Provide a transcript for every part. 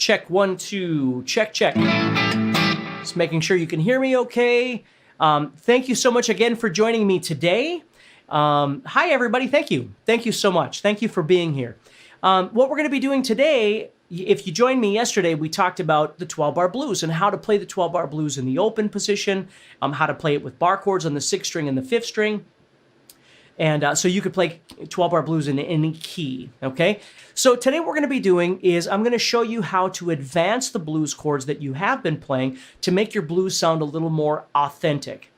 Check 1, 2, check, check. Just making sure you can hear me okay. Thank you so much again for joining me today. Hi, everybody. Thank you. Thank you so much. Thank you for being here. What we're going to be doing today, if you joined me yesterday, we talked about the 12-bar blues and how to play the 12-bar blues in the open position, how to play it with bar chords on the 6th string and the 5th string. And so you could play 12-bar blues in any key, okay? So today what we're going to be doing is I'm going to show you how to advance the blues chords that you have been playing to make your blues sound a little more authentic.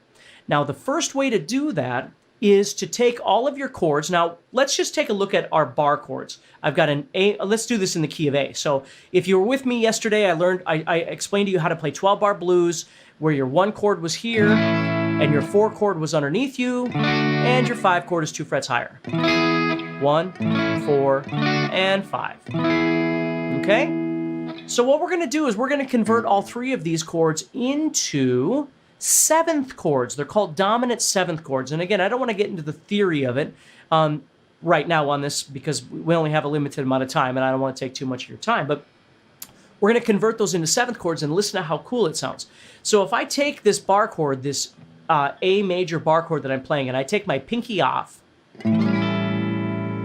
Now, the first way to do that is to take all of your chords. Now, let's just take a look at our bar chords. I've got an A. Let's do this in the key of A. So if you were with me yesterday, I explained to you how to play 12-bar blues, where your 1 chord was here, and your 4 chord was underneath you, and your 5 chord is 2 frets higher. 1, 4, and 5. Okay? So what we're going to do is we're going to convert all 3 of these chords into 7th chords. They're called dominant 7th chords. And again, I don't want to get into the theory of it right now on this because we only have a limited amount of time, and I don't want to take too much of your time. But we're going to convert those into 7th chords and listen to how cool it sounds. So if I take this bar chord, this A major bar chord that I'm playing, and I take my pinky off,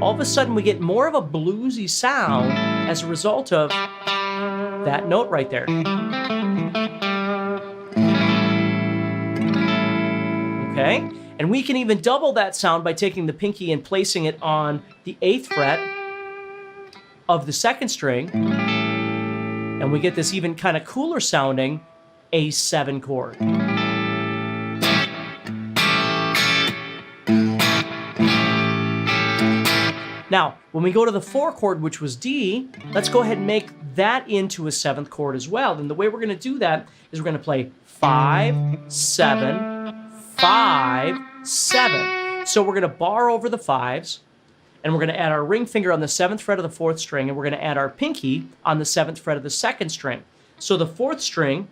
all of a sudden we get more of a bluesy sound as a result of that note right there. Okay? And we can even double that sound by taking the pinky and placing it on the 8th fret of the 2nd string, and we get this even kind of cooler sounding A7 chord. Now, when we go to the 4 chord, which was D, let's go ahead and make that into a 7th chord as well. And the way we're going to do that is we're going to play 5, 7, 5, 7. So we're going to bar over the 5s, and we're going to add our ring finger on the 7th fret of the 4th string, and we're going to add our pinky on the 7th fret of the 2nd string. So the 4th string,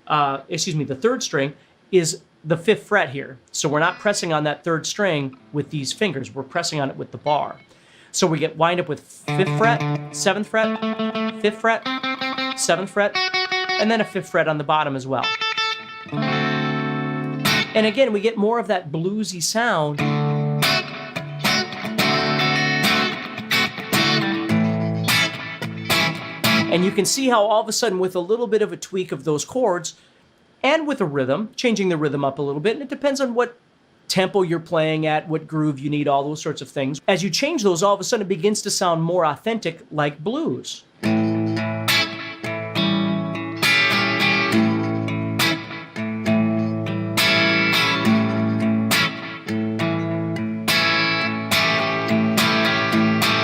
the 3rd string is the 5th fret here. So we're not pressing on that 3rd string with these fingers. We're pressing on it with the bar. So we wind up with 5th fret, 7th fret, 5th fret, 7th fret, and then a 5th fret on the bottom as well. And again, we get more of that bluesy sound. And you can see how all of a sudden, with a little bit of a tweak of those chords, and with a rhythm, changing the rhythm up a little bit, and it depends on what tempo you're playing at, what groove you need, all those sorts of things. As you change those, all of a sudden it begins to sound more authentic, like blues.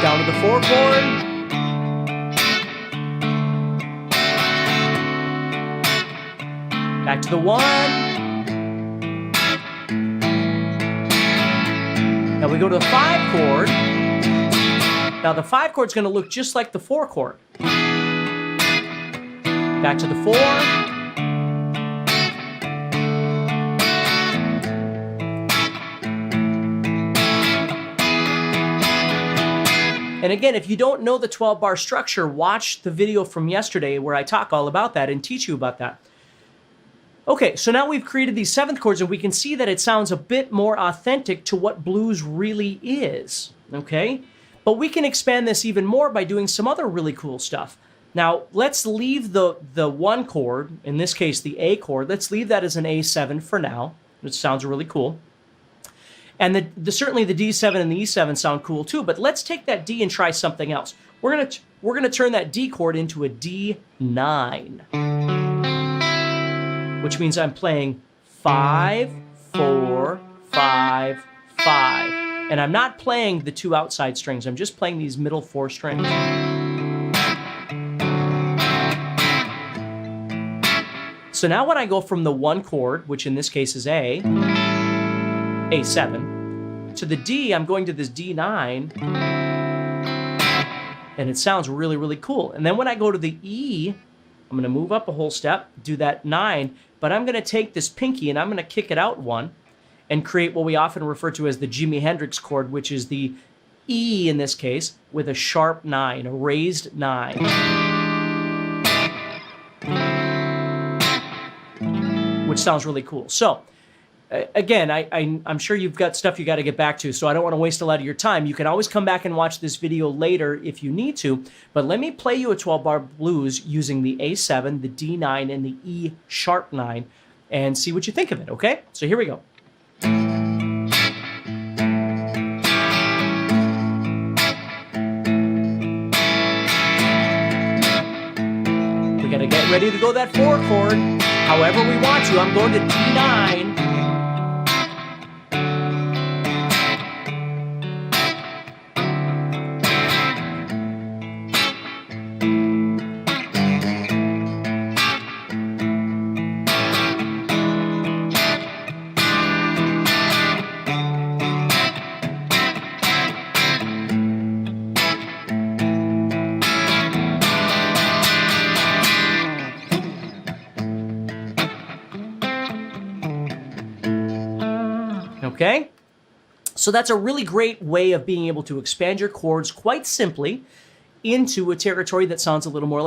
Down to the 4 chord. Back to the 1. Now we go to the 5 chord. Now the 5 chord is going to look just like the 4 chord. Back to the 4. And again, if you don't know the 12-bar structure, watch the video from yesterday where I talk all about that and teach you about that. Okay, so now we've created these 7th chords, and we can see that it sounds a bit more authentic to what blues really is, okay? But we can expand this even more by doing some other really cool stuff. Now, let's leave the 1 chord, in this case the A chord, let's leave that as an A7 for now. It sounds really cool. And certainly the D7 and the E7 sound cool too, but let's take that D and try something else. We're gonna turn that D chord into a D9. Which means I'm playing 5, 4, 5, 5. And I'm not playing the 2 outside strings. I'm just playing these middle 4 strings. So now when I go from the 1 chord, which in this case is A7, to the D, I'm going to this D9, and it sounds really, really cool. And then when I go to the E, I'm going to move up a whole step, do that 9, but I'm going to take this pinky and I'm going to kick it out 1 and create what we often refer to as the Jimi Hendrix chord, which is the E in this case with a sharp 9, a raised 9. which sounds really cool. So again, I'm sure you've got stuff you got to get back to, so I don't want to waste a lot of your time. You can always come back and watch this video later if you need to, but let me play you a 12-bar blues using the A7, the D9, and the E sharp 9, and see what you think of it, okay? So here we go. We got to get ready to go that 4 chord however we want to. I'm going to D9. Okay, so that's a really great way of being able to expand your chords quite simply into a territory that sounds a little more like